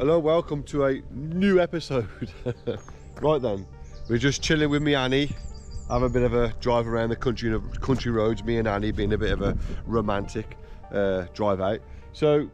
Hello, welcome to a new episode. Right then, we're just chilling with me Annie, have a bit of a drive around the country roads, me and Annie being a bit of a romantic drive out. So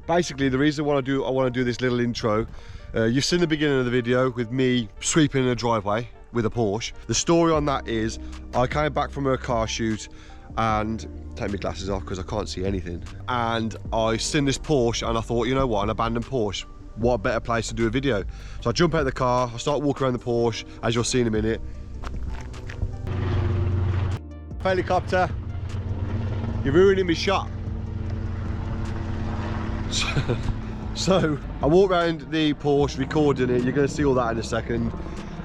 basically the reason I want to do this little intro, you've seen the beginning of the video with me sweeping in a driveway with a Porsche. The story on that is I came back from a car shoot and take my glasses off because I can't see anything, and I seen this Porsche and I thought, you know what, an abandoned Porsche, what a better place to do a video. So I jump out of the car, I start walking around the Porsche, as you'll see in a minute. Helicopter, you're ruining my shot. So I walk around the Porsche recording it, you're going to see all that in a second.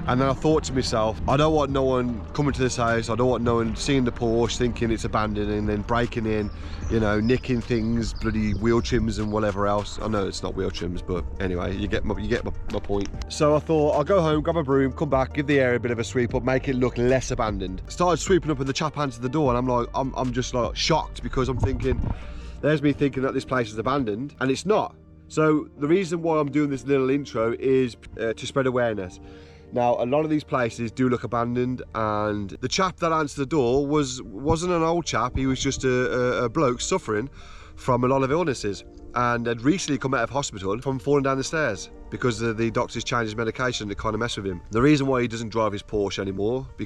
And then I thought to myself, I don't want no one coming to this house, I don't want no one seeing the Porsche thinking it's abandoned and then breaking in, you know, nicking things, bloody wheel trims and whatever else. I know it's not wheel trims, but anyway, you get my point. So I thought I'll go home, grab a broom, come back, give the area a bit of a sweep up, make it look less abandoned. Started sweeping up and the chap answered the door, and I'm just like shocked, because I'm thinking, there's me thinking that this place is abandoned, and it's not. So the reason why I'm doing this little intro is to spread awareness. Now, a lot of these places do look abandoned, and the chap that answered the door wasn't an old chap, he was just a bloke suffering from a lot of illnesses and had recently come out of hospital from falling down the stairs because the doctors changed his medication to kind of mess with him. The reason why he doesn't drive his Porsche anymore, the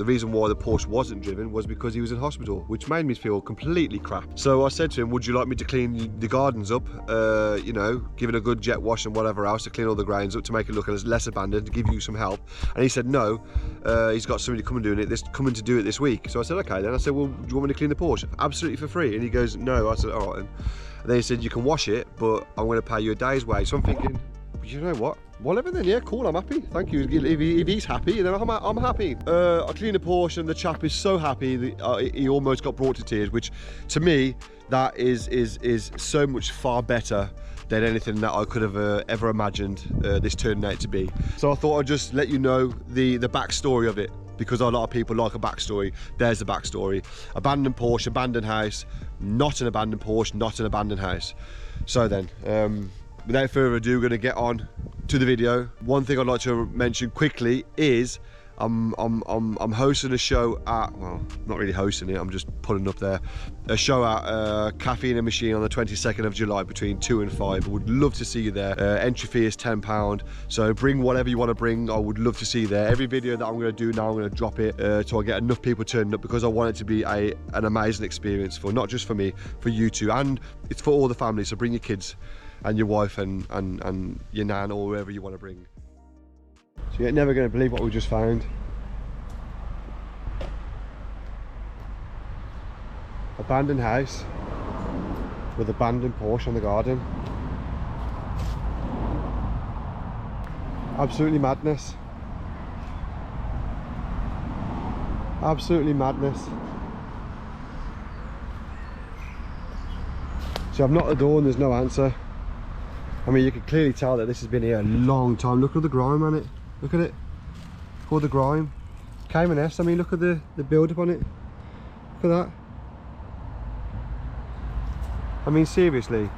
reason why the Porsche wasn't driven was because he was in hospital, which made me feel completely crap. So I said to him, would you like me to clean the gardens up, you know, give it a good jet wash and whatever else to clean all the grounds up to make it look less abandoned, to give you some help? And he said no, he's got somebody coming to do it this week. So I said, okay then. I said, well, do you want me to clean the Porsche? Absolutely for free. And he goes, no. I said, all right. And then he said, you can wash it, but I'm going to pay you a day's wage. So I'm thinking, you know what, whatever then, yeah, cool, I'm happy, thank you. If he's happy, then I'm happy. I cleaned the Porsche and the chap is so happy that he almost got brought to tears, which to me, that is so much far better than anything that I could have ever imagined this turning out to be. So I thought I'd just let you know the backstory of it, because a lot of people like a backstory. There's the backstory. Abandoned Porsche, abandoned house, not an abandoned Porsche, not an abandoned house. So then, without further ado, we're going to get on to the video. One thing I'd like to mention quickly is I'm hosting a show at, well, not really hosting it, I'm just putting up there, a show at Cafe and a Machine on the 22nd of July between 2 and 5. I would love to see you there. Entry fee is £10, so bring whatever you want to bring. I would love to see you there. Every video that I'm going to do now, I'm going to drop it so I get enough people turning up, because I want it to be an amazing experience, for not just for me, for you too, and it's for all the family. So bring your kids and your wife and your nan, or whoever you want to bring. So you're never going to believe what we just found. Abandoned house with abandoned Porsche on the garden. Absolutely madness. Absolutely madness. So I've knocked the door and there's no answer. I mean, you can clearly tell that this has been here a long time. Look at the grime on it. Look at it. All the grime. Cayman S. I mean, look at the build up on it. Look at that. I mean, seriously.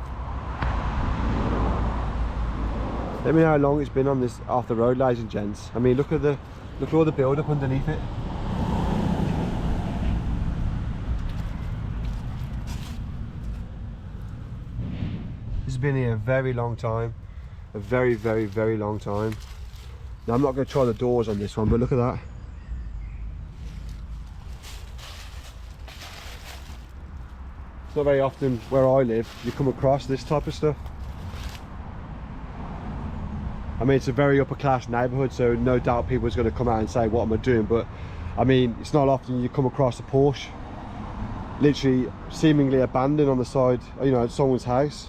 Let me know how long it's been on this off the road, ladies and gents. I mean, look at all the build up underneath it. This has been here a very long time. A very, very, very long time. Now, I'm not going to try the doors on this one, but look at that. It's not very often where I live you come across this type of stuff. I mean, it's a very upper class neighbourhood, so no doubt people is going to come out and say, what am I doing? But I mean, it's not often you come across a Porsche literally seemingly abandoned on the side, you know, at someone's house.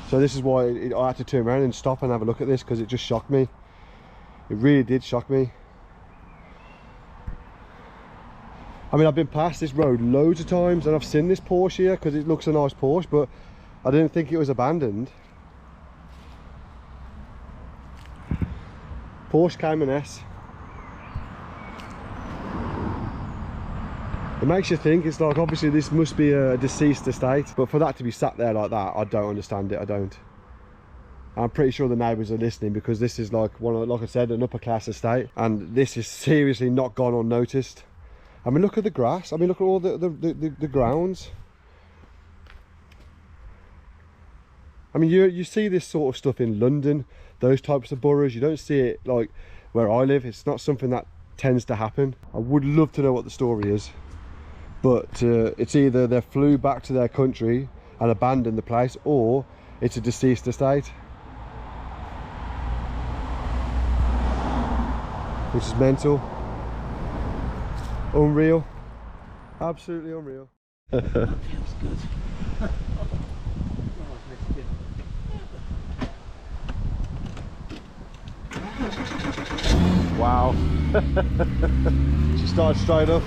So this is why I had to turn around and stop and have a look at this, because it just shocked me. It really did shock me. I mean, I've been past this road loads of times and I've seen this Porsche here because it looks a nice Porsche, but I didn't think it was abandoned. Porsche Cayman S. It makes you think, it's like, obviously this must be a deceased estate, but for that to be sat there like that, I don't understand it, I don't. I'm pretty sure the neighbours are listening, because this is like like I said, an upper class estate, and this is seriously not gone unnoticed. I mean, look at the grass. I mean, look at all the grounds. I mean, you see this sort of stuff in London, those types of boroughs. You don't see it like where I live. It's not something that tends to happen. I would love to know what the story is, but it's either they flew back to their country and abandoned the place, or it's a deceased estate, which is mental. Unreal. Absolutely unreal. Feels good. Wow. She started straight up.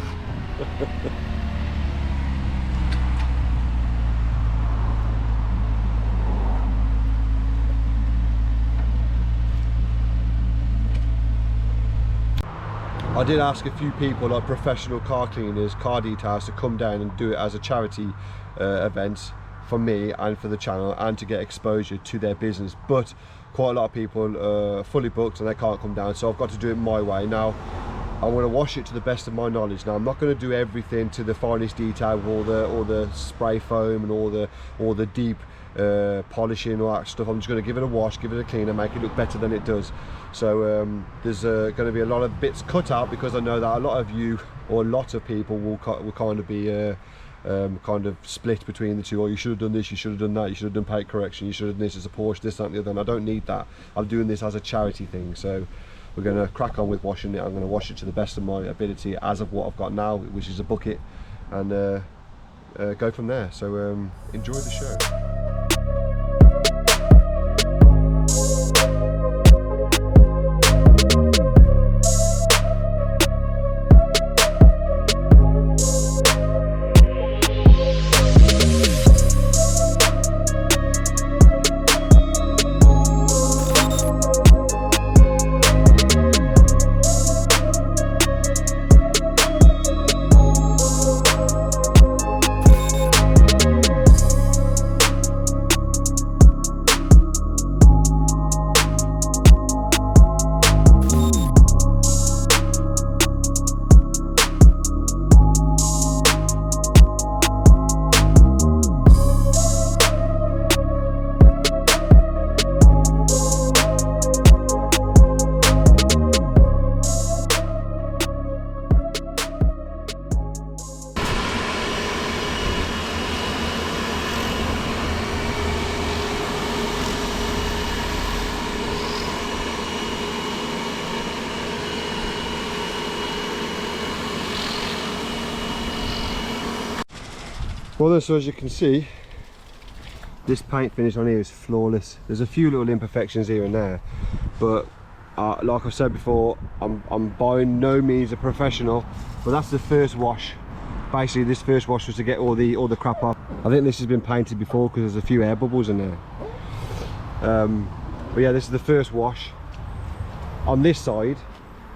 I did ask a few people, like professional car cleaners, car details, to come down and do it as a charity event for me and for the channel, and to get exposure to their business. But quite a lot of people are fully booked and they can't come down, so I've got to do it my way. Now I'm going to wash it to the best of my knowledge. Now I'm not going to do everything to the finest detail with all the spray foam and all the deep polishing and all that stuff. I'm just going to give it a wash, give it a clean, and make it look better than it does. So there's going to be a lot of bits cut out, because I know that a lot of you, or a lot of people, will kind of be kind of split between the two. Or you should have done this, you should have done that, you should have done paint correction, you should have done this as a Porsche, this, that and the other. And I don't need that. I'm doing this as a charity thing. So we're going to crack on with washing it. I'm going to wash it to the best of my ability as of what I've got now, which is a bucket, and go from there. So enjoy the show. Well then, so as you can see, this paint finish on here is flawless. There's a few little imperfections here and there, but like I've said before, I'm by no means a professional, but that's the first wash. Basically this first wash was to get all the crap off. I think this has been painted before because there's a few air bubbles in there. But yeah, this is the first wash. On this side,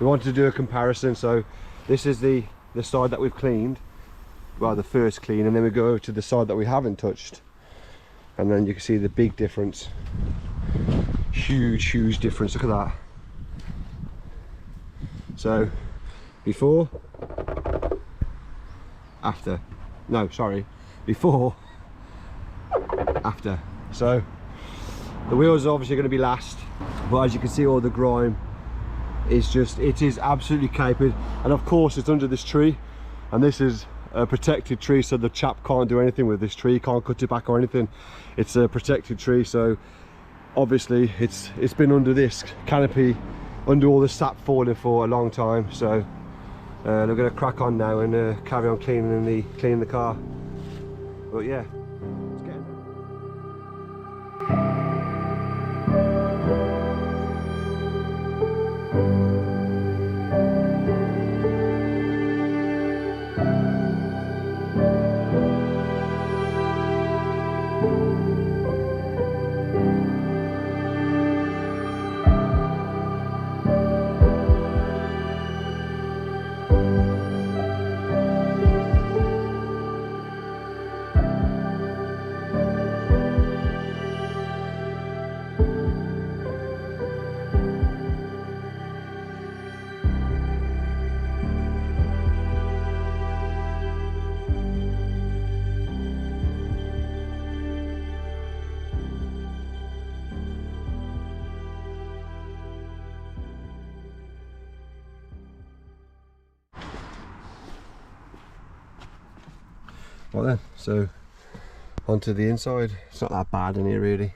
we wanted to do a comparison, so this is the side that we've cleaned, well, the first clean, and then we go over to the side that we haven't touched, and then you can see the big difference. Huge difference. Look at that. So before, after. No, sorry, before, after. So the wheels are obviously going to be last, but as you can see, all the grime is just, it is absolutely capered. And of course it's under this tree, and this is a protected tree, so the chap can't do anything with this tree, can't cut it back or anything. It's a protected tree, so obviously it's been under this canopy, under all the sap falling for a long time. So we're going to crack on now and carry on cleaning the car. But yeah, it's getting there. Right then, so onto the inside. It's not that bad in here really,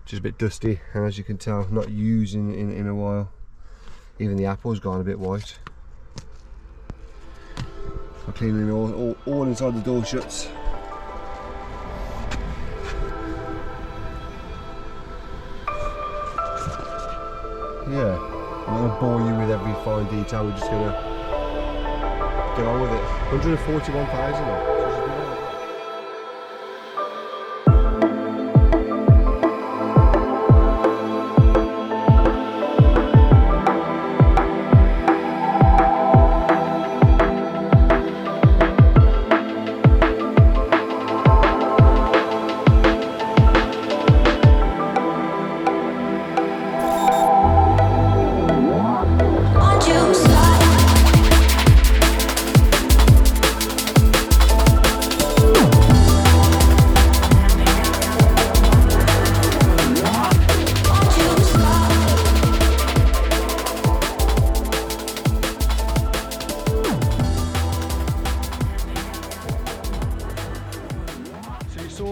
just a bit dusty, and as you can tell, not used in a while. Even the apple's gone a bit white. I'm cleaning all inside the door shuts. Yeah, I'm not going to bore you with every fine detail, we're just going to get on with it. 141,000.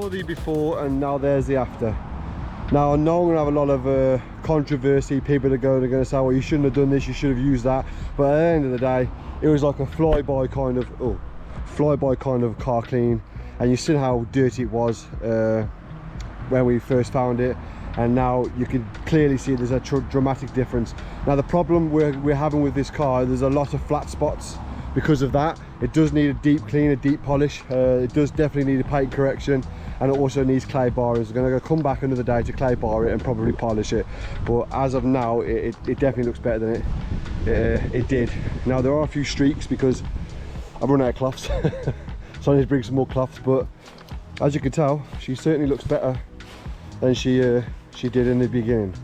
The before and now there's the after. Now I know I'm gonna have a lot of controversy. People are going to say, well, you shouldn't have done this, you should have used that, but at the end of the day it was like a flyby kind of car clean, and you see how dirty it was when we first found it, and now you can clearly see there's a dramatic difference. Now the problem we're having with this car, there's a lot of flat spots. Because of that, it does need a deep clean, a deep polish. It does definitely need a paint correction, and it also needs clay bars. We're going to come back another day to clay bar it and probably polish it, but as of now it definitely looks better than it did. Now there are a few streaks because I've run out of cloths so I need to bring some more cloths, but as you can tell, she certainly looks better than she did in the beginning.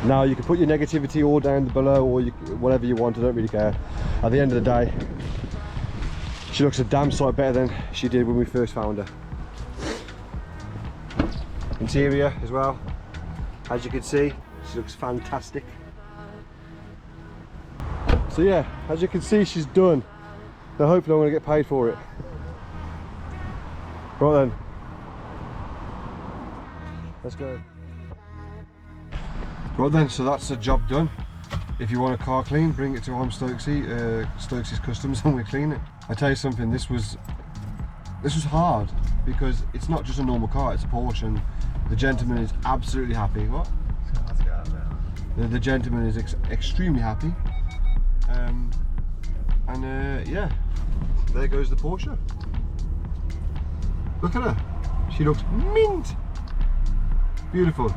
Now you can put your negativity all down below, or whatever you want, I don't really care. At the end of the day, she looks a damn sight better than she did when we first found her. Interior as well, as you can see, she looks fantastic. So yeah, as you can see, she's done. Now hopefully I'm going to get paid for it. Right then, let's go. Right then, so that's the job done. If you want a car clean, bring it to IMSTOKZE, Stokes's Customs, and we clean it. I tell you something, this was hard because it's not just a normal car, it's a Porsche, and the gentleman is absolutely happy. What? The gentleman is extremely happy, yeah, there goes the Porsche. Look at her, she looks mint, beautiful.